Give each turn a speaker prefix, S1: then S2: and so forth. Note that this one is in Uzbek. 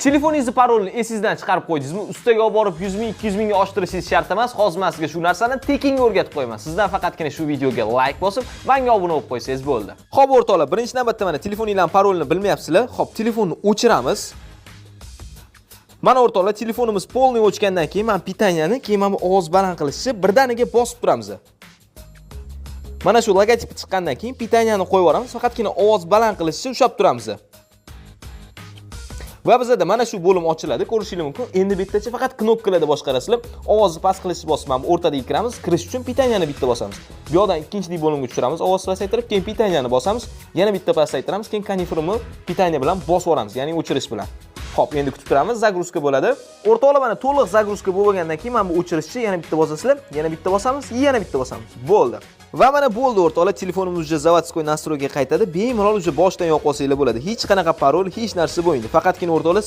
S1: Telefoningizni parolini esingizdan chiqarib qo'ydingizmi? Ustaga olib borib 100 ming, 200 mingga oshtirishingiz shart emas. Hozir men sizga shu narsani tekinga o'rgatib qo'yaman. Sizdan faqatgina shu videoga like bosib, menga obuna bo'lib qo'ysangiz bo'ldi. Xo'p o'rtoqlar, birinchi navbatda mana telefoningizning parolini bilmayapsizlar. Xo'p, telefonni o'chiramiz. Mana o'rtoqlar, telefonimiz polniy o'chgandan keyin men pitaniyani keyin mana bu ovoz baland qilishni birdaniga bosib turamiz. Mana shu logotipi chiqqandan keyin pitaniyani qo'yib yuboramiz. Faqatgina ovoz baland qilishni ushlab turamiz. Va bizda mana shu bo'lim ochiladi, ko'rishingiz mumkin. Endi bittacha faqat knopkalarda boshqarasizlar. Ovozni past qilishni bosib, mana bu o'rtadagi kiramiz. Kirish uchun pitaniyani bitta bosamiz. Bu yoqdan ikkinchi bo'limga tushiramiz. Ovozni pasaytirib, keyin pitaniyani bosamiz. Yana bitta pasaytiramiz, keyin koniferni pitaniya bilan bosib yuboramiz, ya'ni o'chirish bilan. Xo'p, endi kutib turamiz, zagruzka bo'ladi. O'rtoqlar, mana to'liq zagruzka bo'lgandan keyin mana bu o'chirishni yana bitta bosasizlar, yana bitta bosamiz, yana bitta bosamiz. Bo'ldi. Va mana bo'ldi o'rtoqlar, telefonimiz уже заводской настройga qaytadi. Bemalol уже boshdan yoqib olsanglar bo'ladi. Hech qanaqa parol, hech narsa bo'lmaydi. Faqatgina o'rtoqlar